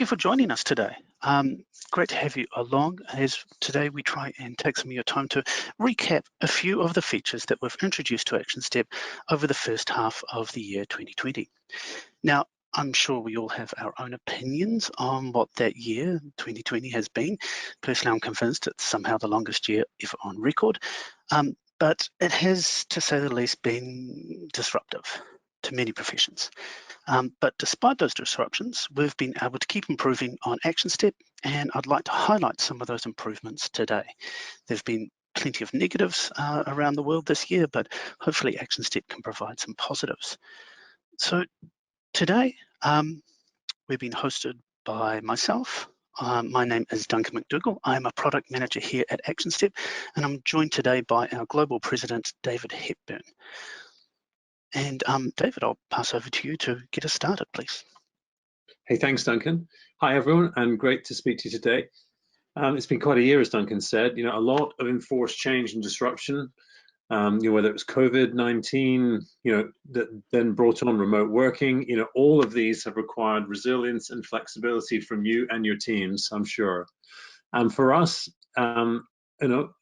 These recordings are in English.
you for joining us today. Great to have you along as today we try and take some of your time to recap a few of the features that we've introduced to Actionstep over the first half of the year 2020. Now, I'm sure we all have our own opinions on what that year 2020 has been. Personally, I'm convinced it's somehow the longest year ever on record, but it has, to say the least, been disruptive to many professions. But despite those disruptions, we've been able to keep improving on Actionstep, and I'd like to highlight some of those improvements today. There've been plenty of negatives around the world this year, but hopefully Actionstep can provide some positives. So today, we've been hosted by myself. My name is Duncan McDougall. I'm a product manager here at Actionstep, and I'm joined today by our global president, David Hepburn. And David, I'll pass over to you to get us started, please. Hey, thanks, Duncan. Hi, everyone, and great to speak to you today. It's been quite a year, as Duncan said. A lot of enforced change and disruption. Whether it was COVID-19, that then brought on remote working. All of these have required resilience and flexibility from you and your teams, I'm sure. And for us,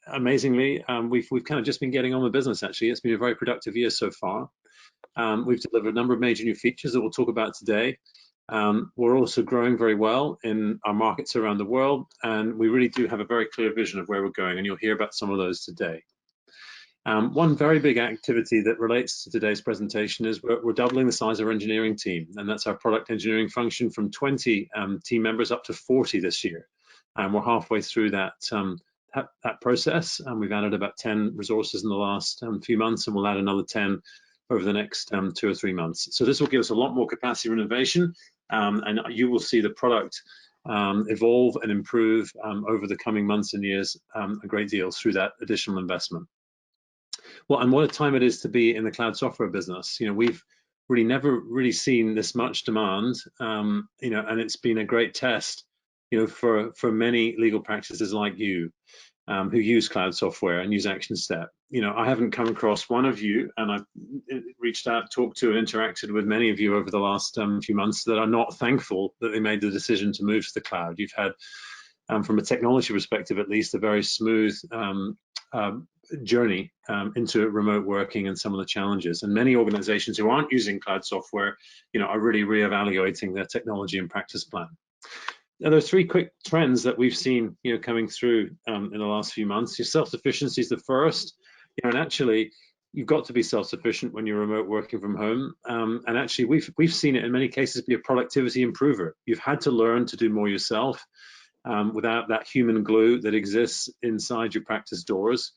amazingly, we've kind of just been getting on with business. Actually, it's been a very productive year so far. We've delivered a number of major new features that we'll talk about today. We're also growing very well in our markets around the world, and we really do have a very clear vision of where we're going, and you'll hear about some of those today. One very big activity that relates to today's presentation is we're doubling the size of our engineering team, and that's our product engineering function from 20 team members up to 40 this year. And we're halfway through that process, and we've added about 10 resources in the last few months, and we'll add another 10 over the next 2 or 3 months. So this will give us a lot more capacity for innovation, and you will see the product evolve and improve over the coming months and years a great deal through that additional investment. Well, and what a time it is to be in the cloud software business. We've really never really seen this much demand, and it's been a great test, for many legal practices like you. Who use cloud software and use Actionstep. I haven't come across one of you, and I've reached out, talked to, and interacted with many of you over the last few months that are not thankful that they made the decision to move to the cloud. You've had, from a technology perspective at least, a very smooth journey into remote working and some of the challenges. And many organizations who aren't using cloud software, are really reevaluating their technology and practice plan. Now, there are 3 quick trends that we've seen, coming through in the last few months. Your self-sufficiency is the first, and actually, you've got to be self-sufficient when you're remote working from home. And actually, we've seen it in many cases be a productivity improver. You've had to learn to do more yourself without that human glue that exists inside your practice doors.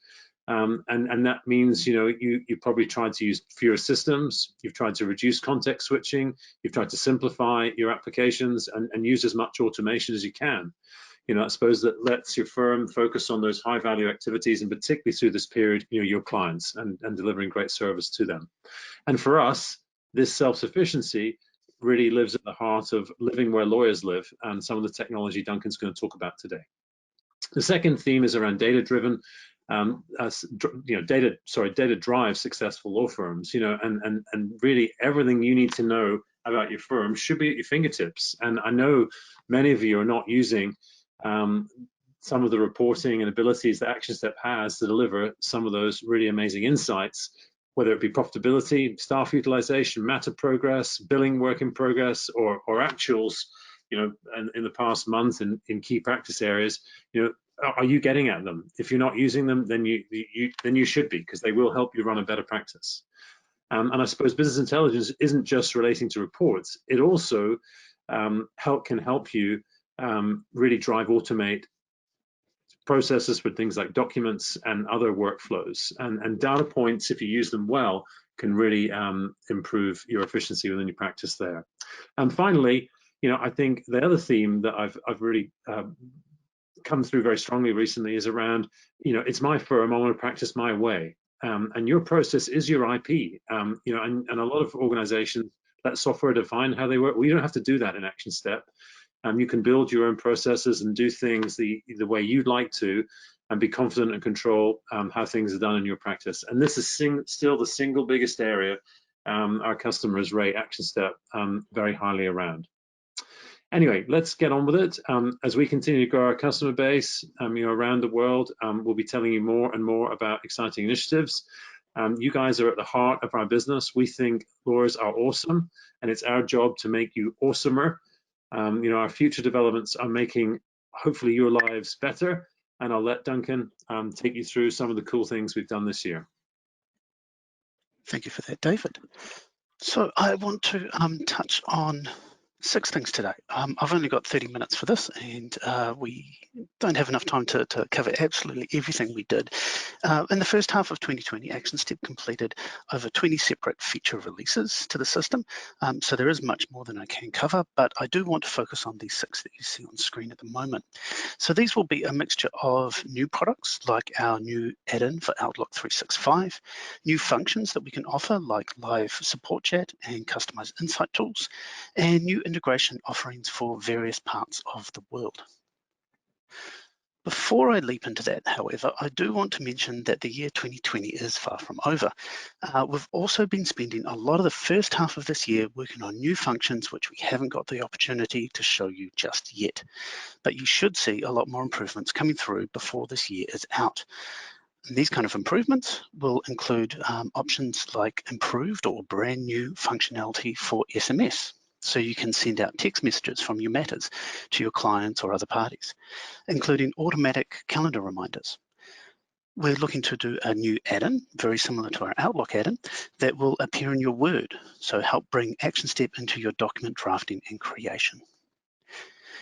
And that means, you probably tried to use fewer systems, you've tried to reduce context switching, you've tried to simplify your applications and use as much automation as you can. I suppose that lets your firm focus on those high value activities, and particularly through this period, your clients and delivering great service to them. And for us, this self-sufficiency really lives at the heart of living where lawyers live, and some of the technology Duncan's going to talk about today. The second theme is around data-driven. Data drives successful law firms, and really everything you need to know about your firm should be at your fingertips. And I know many of you are not using some of the reporting and abilities that Actionstep has to deliver some of those really amazing insights, whether it be profitability, staff utilization, matter progress, billing work in progress, or actuals, in the past month in key practice areas. Are you getting at them? If you're not using them, then you should be, because they will help you run a better practice. And I suppose business intelligence isn't just relating to reports. It also can help you really automate processes for things like documents and other workflows. And data points, if you use them well, can really improve your efficiency within your practice there. And finally, I think the other theme that I've really come through very strongly recently is around, it's my firm, I want to practice my way. And your process is your IP. And a lot of organizations let software define how they work. We don't have to do that in Actionstep. You can build your own processes and do things the way you'd like to, and be confident and control how things are done in your practice. And this is still the single biggest area our customers rate Actionstep very highly around. Anyway, let's get on with it. As we continue to grow our customer base, around the world, we'll be telling you more and more about exciting initiatives. You guys are at the heart of our business. We think lawyers are awesome, and it's our job to make you awesomer. Our future developments are making, hopefully, your lives better. And I'll let Duncan take you through some of the cool things we've done this year. Thank you for that, David. So I want to touch on 6 things today. I've only got 30 minutes for this, and we don't have enough time to cover absolutely everything we did. In the first half of 2020, Actionstep completed over 20 separate feature releases to the system. So there is much more than I can cover, but I do want to focus on these 6 that you see on screen at the moment. So these will be a mixture of new products like our new add-in for Outlook 365, new functions that we can offer like live support chat and customized insight tools, and new integration offerings for various parts of the world. Before I leap into that, however, I do want to mention that the year 2020 is far from over. We've also been spending a lot of the first half of this year working on new functions which we haven't got the opportunity to show you just yet. But you should see a lot more improvements coming through before this year is out. And these kind of improvements will include options like improved or brand new functionality for SMS. So you can send out text messages from your matters to your clients or other parties, including automatic calendar reminders. We're looking to do a new add-in, very similar to our Outlook add-in, that will appear in your Word, so help bring Actionstep into your document drafting and creation.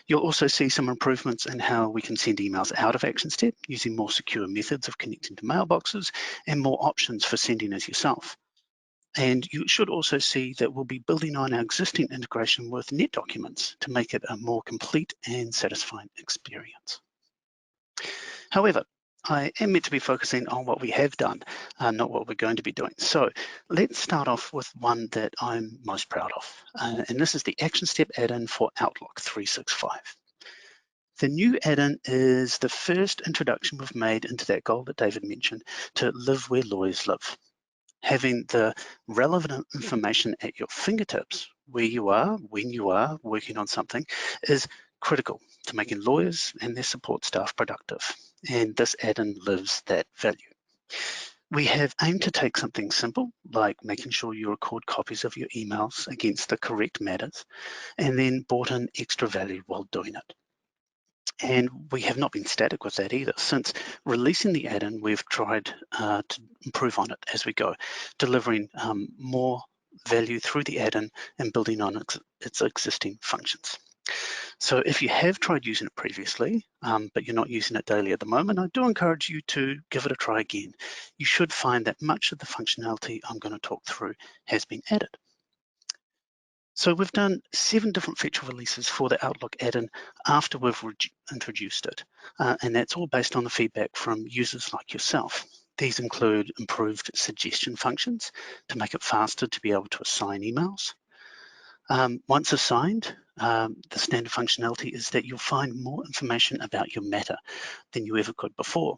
You'll also see some improvements in how we can send emails out of Actionstep using more secure methods of connecting to mailboxes and more options for sending as yourself. And you should also see that we'll be building on our existing integration with NetDocuments to make it a more complete and satisfying experience. However, I am meant to be focusing on what we have done, not what we're going to be doing. So let's start off with one that I'm most proud of. And this is the Actionstep add-in for Outlook 365. The new add-in is the first introduction we've made into that goal that David mentioned, to live where lawyers live. Having the relevant information at your fingertips, where you are, when you are working on something, is critical to making lawyers and their support staff productive. And this add-in lives that value. We have aimed to take something simple, like making sure you record copies of your emails against the correct matters, and then brought in extra value while doing it. And we have not been static with that either. Since releasing the add-in, we've tried to improve on it as we go, delivering more value through the add-in and building on its existing functions. So if you have tried using it previously, but you're not using it daily at the moment, I do encourage you to give it a try again. You should find that much of the functionality I'm going to talk through has been added. So we've done 7 different feature releases for the Outlook add-in after we've introduced it. And that's all based on the feedback from users like yourself. These include improved suggestion functions to make it faster to be able to assign emails. Once assigned, the standard functionality is that you'll find more information about your matter than you ever could before.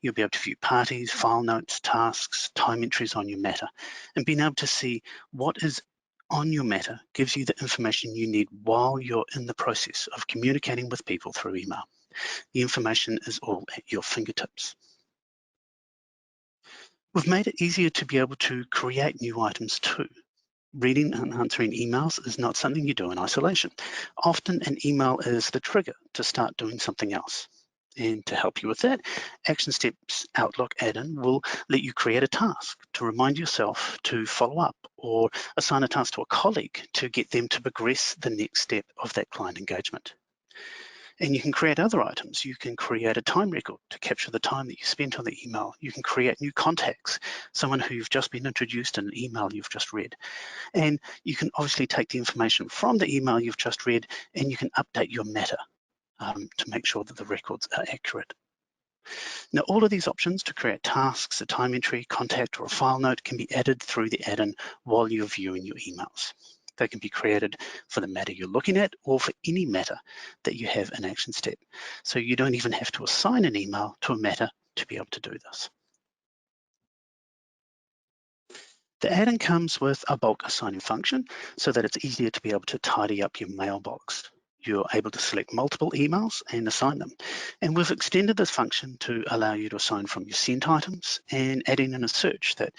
You'll be able to view parties, file notes, tasks, time entries on your matter, and being able to see what is on your matter gives you the information you need while you're in the process of communicating with people through email. The information is all at your fingertips. We've made it easier to be able to create new items too. Reading and answering emails is not something you do in isolation. Often an email is the trigger to start doing something else. And to help you with that, Actionstep's Outlook add-in will let you create a task to remind yourself to follow up, or assign a task to a colleague to get them to progress the next step of that client engagement. And you can create other items. You can create a time record to capture the time that you spent on the email. You can create new contacts, someone who you've just been introduced in an email you've just read. And you can obviously take the information from the email you've just read and you can update your matter to make sure that the records are accurate. Now, all of these options to create tasks, a time entry, contact, or a file note can be added through the add-in while you're viewing your emails. They can be created for the matter you're looking at or for any matter that you have in Actionstep. So you don't even have to assign an email to a matter to be able to do this. The add-in comes with a bulk assigning function so that it's easier to be able to tidy up your mailbox. You're able to select multiple emails and assign them. And we've extended this function to allow you to assign from your sent items and adding in a search that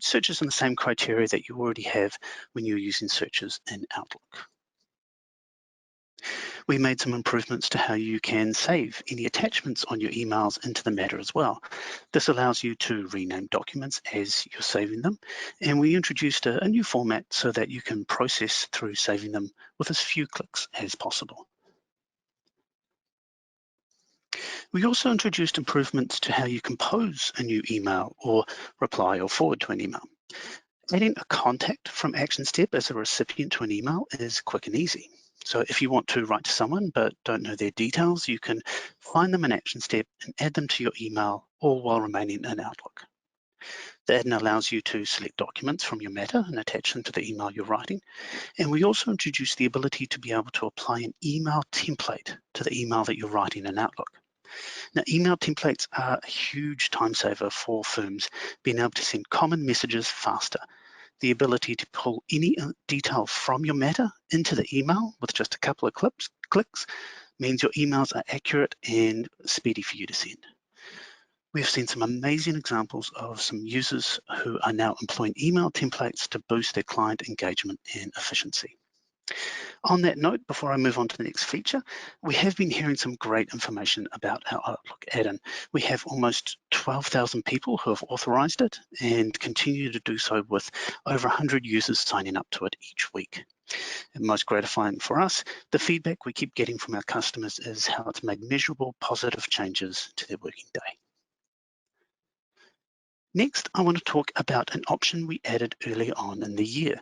searches in the same criteria that you already have when you're using searches in Outlook. We made some improvements to how you can save any attachments on your emails into the matter as well. This allows you to rename documents as you're saving them. And we introduced a new format so that you can process through saving them with as few clicks as possible. We also introduced improvements to how you compose a new email or reply or forward to an email. Adding a contact from Actionstep as a recipient to an email is quick and easy. So if you want to write to someone but don't know their details, you can find them in Actionstep and add them to your email, all while remaining in Outlook. The add-in allows you to select documents from your matter and attach them to the email you're writing. And we also introduced the ability to be able to apply an email template to the email that you're writing in Outlook. Now, email templates are a huge time saver for firms, being able to send common messages faster. The ability to pull any detail from your matter into the email with just a couple of clicks means your emails are accurate and speedy for you to send. We've seen some amazing examples of some users who are now employing email templates to boost their client engagement and efficiency. On that note, before I move on to the next feature, we have been hearing some great information about our Outlook add-in. We have almost 12,000 people who have authorized it and continue to do so with over 100 users signing up to it each week. And most gratifying for us, the feedback we keep getting from our customers is how it's made measurable positive changes to their working day. Next, I want to talk about an option we added early on in the year.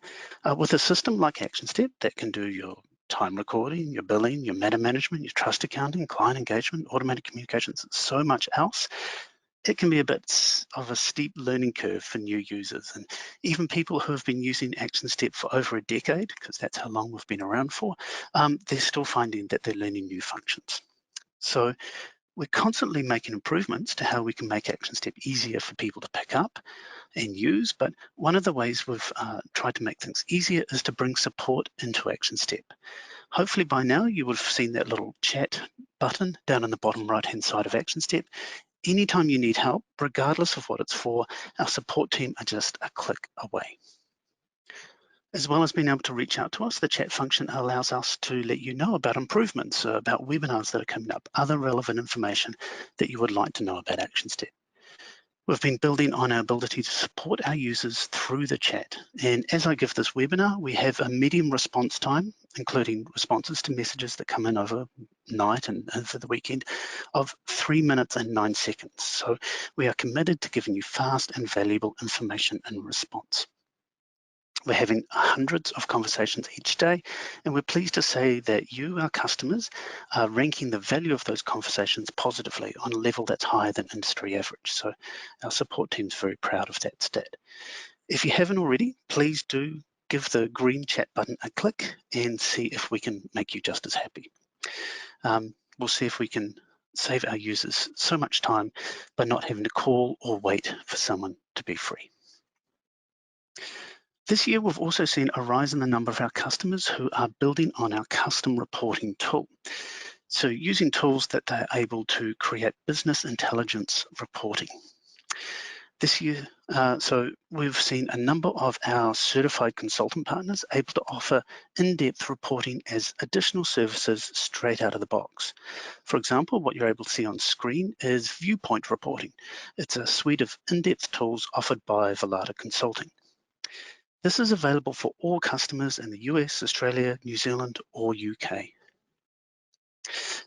With a system like Actionstep that can do your time recording, your billing, your matter management, your trust accounting, client engagement, automated communications, and so much else, it can be a bit of a steep learning curve for new users. And even people who have been using Actionstep for over a decade, because that's how long we've been around for, they're still finding that they're learning new functions. So we're constantly making improvements to how we can make Actionstep easier for people to pick up and use, but one of the ways we've tried to make things easier is to bring support into Actionstep. Hopefully by now you would have seen that little chat button down on the bottom right-hand side of Actionstep. Anytime you need help, regardless of what it's for, our support team are just a click away. As well as being able to reach out to us, the chat function allows us to let you know about improvements, about webinars that are coming up, other relevant information that you would like to know about Actionstep. We've been building on our ability to support our users through the chat. And as I give this webinar, we have a medium response time, including responses to messages that come in overnight and for the weekend, of 3 minutes and 9 seconds. So we are committed to giving you fast and valuable information in response. We're having hundreds of conversations each day, and we're pleased to say that you, our customers, are ranking the value of those conversations positively on a level that's higher than industry average. So our support team's very proud of that stat. If you haven't already, please do give the green chat button a click and see if we can make you just as happy. We'll see if we can save our users so much time by not having to call or wait for someone to be free. This year, we've also seen a rise in the number of our customers who are building on our custom reporting tool. So using tools that they're able to create business intelligence reporting. This year, so we've seen a number of our certified consultant partners able to offer in-depth reporting as additional services straight out of the box. For example, what you're able to see on screen is viewpoint reporting. It's a suite of in-depth tools offered by Volata Consulting. This is available for all customers in the US, Australia, New Zealand, or UK.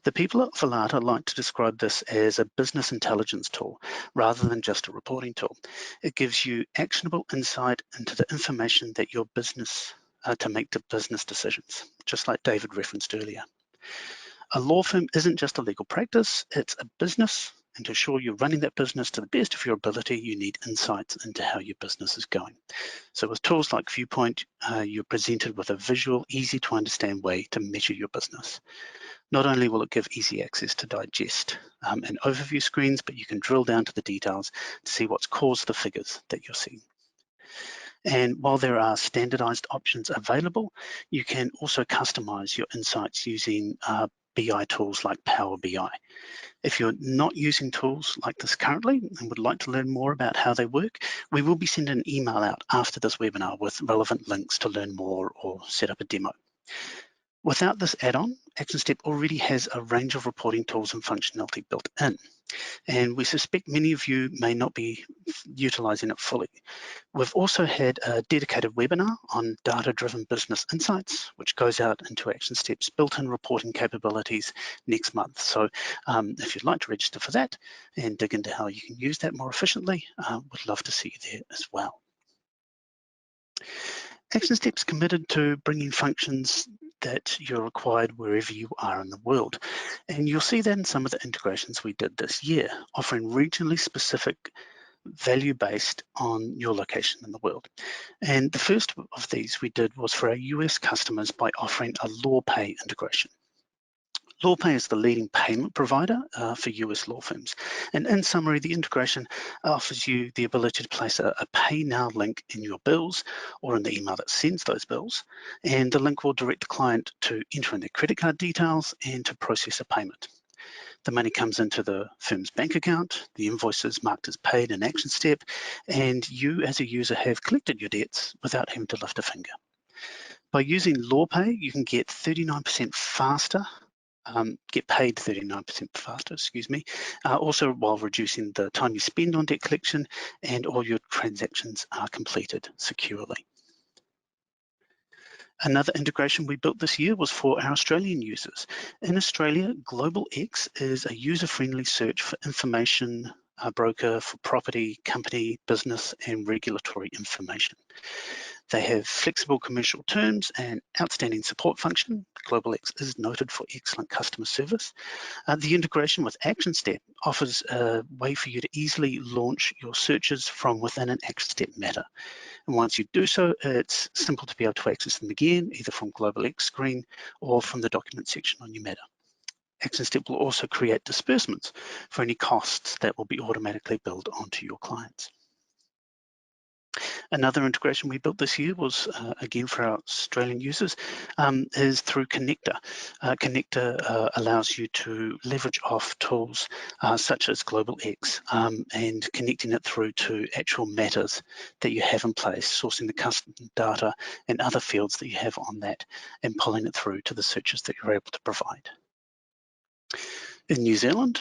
The people at Volata like to describe this as a business intelligence tool rather than just a reporting tool. It gives you actionable insight into the information that your business to make the business decisions, just like David referenced earlier. A law firm isn't just a legal practice, it's a business, and to ensure you're running that business to the best of your ability, you need insights into how your business is going. So with tools like Viewpoint, you're presented with a visual, easy to understand way to measure your business. Not only will it give easy access to digest and overview screens, but you can drill down to the details to see what's caused the figures that you're seeing. And while there are standardized options available, you can also customize your insights using BI tools like Power BI. If you're not using tools like this currently and would like to learn more about how they work, we will be sending an email out after this webinar with relevant links to learn more or set up a demo. Without this add-on, Actionstep already has a range of reporting tools and functionality built in, and we suspect many of you may not be utilizing it fully. We've also had a dedicated webinar on data-driven business insights, which goes out into Actionstep's built-in reporting capabilities next month. So if you'd like to register for that and dig into how you can use that more efficiently, we'd love to see you there as well. Actionstep's committed to bringing functions that you're required wherever you are in the world. And you'll see that in some of the integrations we did this year, offering regionally specific value based on your location in the world. And the first of these we did was for our US customers by offering a LawPay integration. LawPay is the leading payment provider for US law firms. And in summary, the integration offers you the ability to place a Pay Now link in your bills or in the email that sends those bills. And the link will direct the client to enter in their credit card details and to process a payment. The money comes into the firm's bank account, the invoice is marked as paid in Actionstep, and you as a user have collected your debts without having to lift a finger. By using LawPay, you can get 39% faster, get paid 39% faster, excuse me, also while reducing the time you spend on debt collection, and all your transactions are completed securely. Another integration we built this year was for our Australian users. In Australia, Global X is a user-friendly search for information broker for property, company, business, and regulatory information. They have flexible commercial terms and outstanding support function. Global X is noted for excellent customer service. The integration with Actionstep offers a way for you to easily launch your searches from within an Actionstep matter. And once you do so, it's simple to be able to access them again, either from Global X screen or from the document section on your matter. Actionstep will also create disbursements for any costs that will be automatically billed onto your clients. Another integration we built this year was, again for our Australian users, is through Connector. Connector allows you to leverage off tools such as Global X and connecting it through to actual matters that you have in place, sourcing the custom data and other fields that you have on that and pulling it through to the searches that you're able to provide. In New Zealand,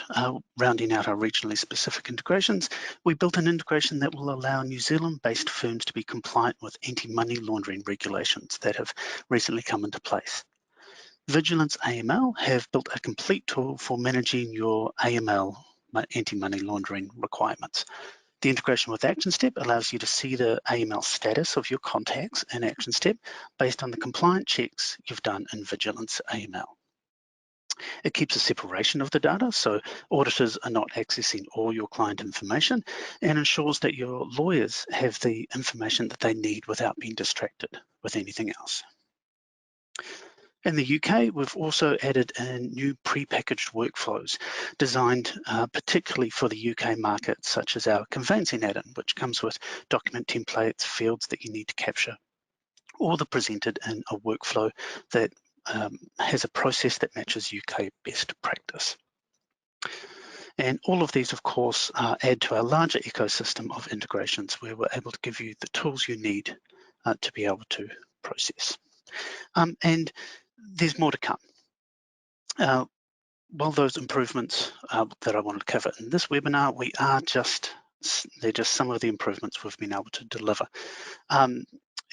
rounding out our regionally specific integrations, we built an integration that will allow New Zealand-based firms to be compliant with anti-money laundering regulations that have recently come into place. Vigilance AML have built a complete tool for managing your AML, anti-money laundering requirements. The integration with Actionstep allows you to see the AML status of your contacts in Actionstep based on the compliant checks you've done in Vigilance AML. It keeps a separation of the data, so auditors are not accessing all your client information, and ensures that your lawyers have the information that they need without being distracted with anything else. In the UK, we've also added in new pre-packaged workflows designed particularly for the UK market, such as our conveyancing add-on, which comes with document templates, fields that you need to capture, or they're presented in a workflow that has a process that matches UK best practice. And all of these, of course, add to our larger ecosystem of integrations where we're able to give you the tools you need to be able to process. And there's more to come. While those improvements that I wanted to cover in this webinar, they're just some of the improvements we've been able to deliver.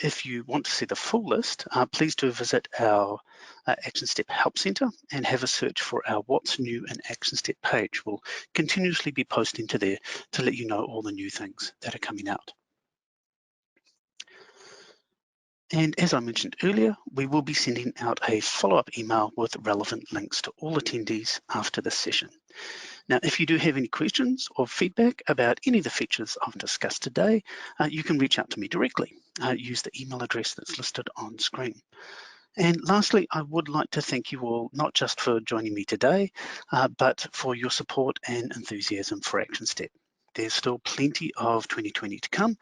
If you want to see the full list, please do visit our Actionstep Help Center and have a search for our What's New in Actionstep page. We'll continuously be posting to there to let you know all the new things that are coming out. And as I mentioned earlier, we will be sending out a follow-up email with relevant links to all attendees after this session. Now, if you do have any questions or feedback about any of the features I've discussed today, you can reach out to me directly. Use the email address that's listed on screen. And lastly, I would like to thank you all, not just for joining me today, but for your support and enthusiasm for Actionstep. There's still plenty of 2020 to come,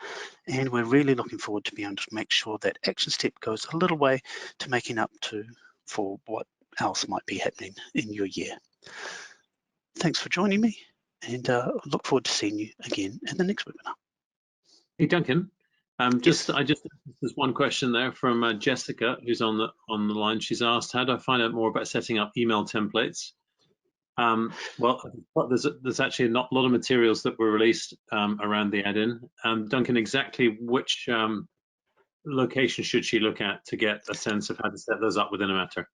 and we're really looking forward to being able to make sure that Actionstep goes a little way to making up for what else might be happening in your year. Thanks for joining me, and look forward to seeing you again in the next webinar. Hey Duncan, Yes. there's one question there from Jessica, who's on the line. She's asked, how do I find out more about setting up email templates? Well, there's actually a lot of materials that were released around the add-in. Duncan, exactly which location should she look at to get a sense of how to set those up within a matter?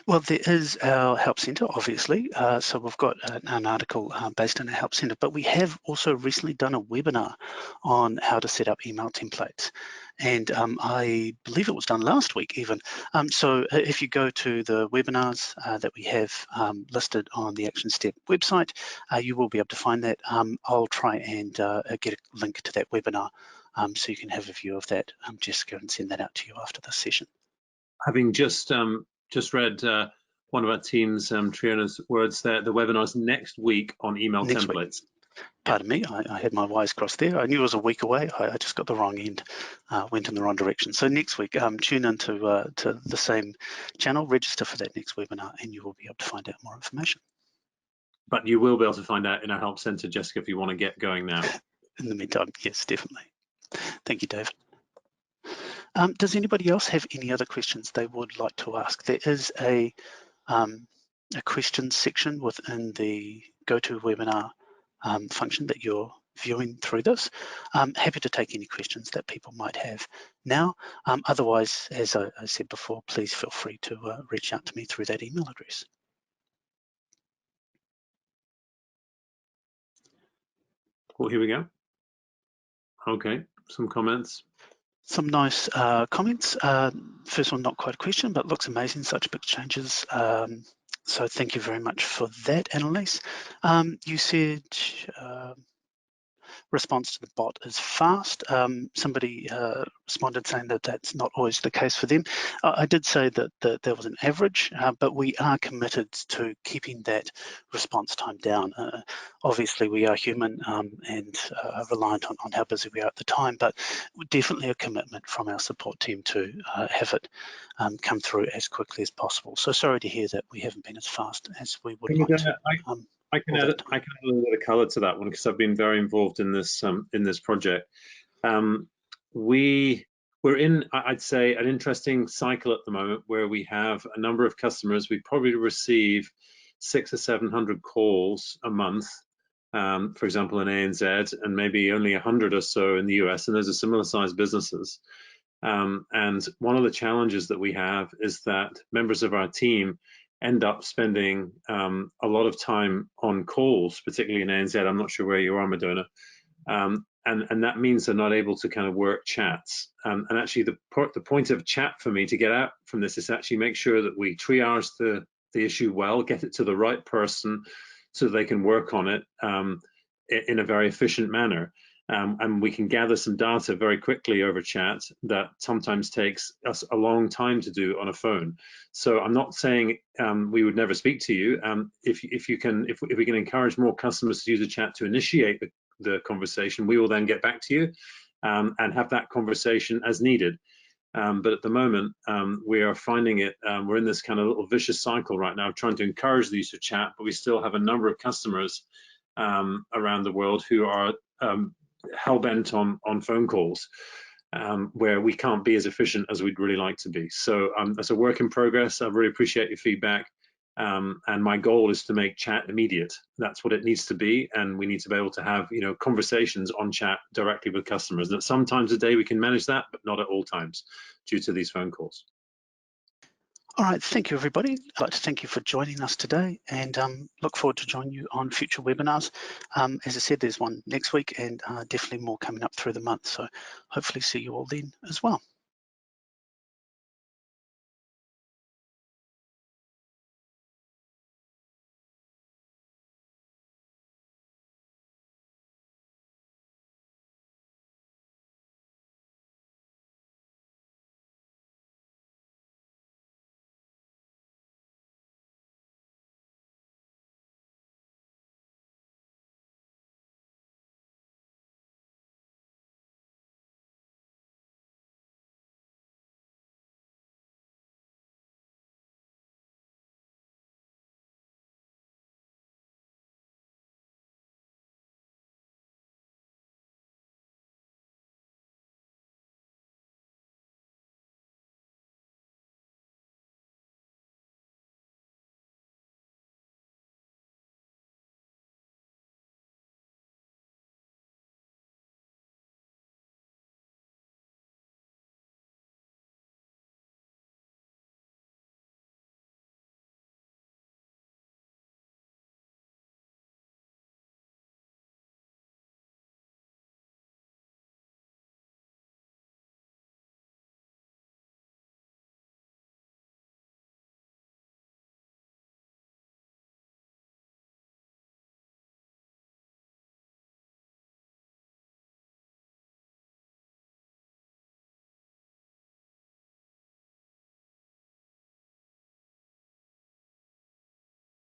Well, there is our Help Centre, obviously. So we've got an article based on our Help Centre, but we have also recently done a webinar on how to set up email templates. And I believe it was done last week even. So if you go to the webinars that we have listed on the Actionstep website, you will be able to find that. I'll try and get a link to that webinar so you can have a view of that, Jessica, and send that out to you after this session. Having just read one of our team's, Triona's words there, the webinar's next week on email templates. Pardon me, I had my wires crossed there. I knew it was a week away. I just got the wrong end, went in the wrong direction. So next week, tune into to the same channel, register for that next webinar, and you will be able to find out more information. But you will be able to find out in our Help Centre, Jessica, if you want to get going now. In the meantime, yes, definitely. Thank you, David. Does anybody else have any other questions they would like to ask? There is a questions section within the GoToWebinar function that you're viewing through this. I'm happy to take any questions that people might have now. Otherwise, as I said before, please feel free to reach out to me through that email address. Well, here we go. Okay, some comments. Some nice comments. First one, not quite a question, but looks amazing, such big changes. So thank you very much for that, Annalise. You said response to the bot is fast. Somebody responded saying that that's not always the case for them. I did say that there was an average, but we are committed to keeping that response time down. Obviously, we are human and reliant on how busy we are at the time, but definitely a commitment from our support team to have it come through as quickly as possible. So sorry to hear that we haven't been as fast as we would like to. I can add a little bit of colour to that one because I've been very involved in this project. We're in, I'd say, an interesting cycle at the moment where we have a number of customers. We probably receive 600 or 700 calls a month, for example, in ANZ, and maybe only 100 or so in the US, and those are similar sized businesses. And one of the challenges that we have is that members of our team end up spending a lot of time on calls, particularly in ANZ. I'm not sure where you are, Madonna. And that means they're not able to kind of work chats. And actually the point of chat for me to get out from this is actually make sure that we triage the issue well, get it to the right person so they can work on it in a very efficient manner. And we can gather some data very quickly over chat that sometimes takes us a long time to do on a phone. So I'm not saying we would never speak to you. If we can encourage more customers to use the chat to initiate the conversation, we will then get back to you and have that conversation as needed. But at the moment, we are finding it, we're in this kind of little vicious cycle right now, trying to encourage the use of chat, but we still have a number of customers around the world who are hell-bent on phone calls, where we can't be as efficient as we'd really like to be. So that's a work in progress. I really appreciate your feedback. And my goal is to make chat immediate. That's what it needs to be. And we need to be able to have, conversations on chat directly with customers. And sometimes a day we can manage that, but not at all times due to these phone calls. All right, thank you, everybody. I'd like to thank you for joining us today and look forward to joining you on future webinars. As I said, there's one next week and definitely more coming up through the month. So hopefully see you all then as well.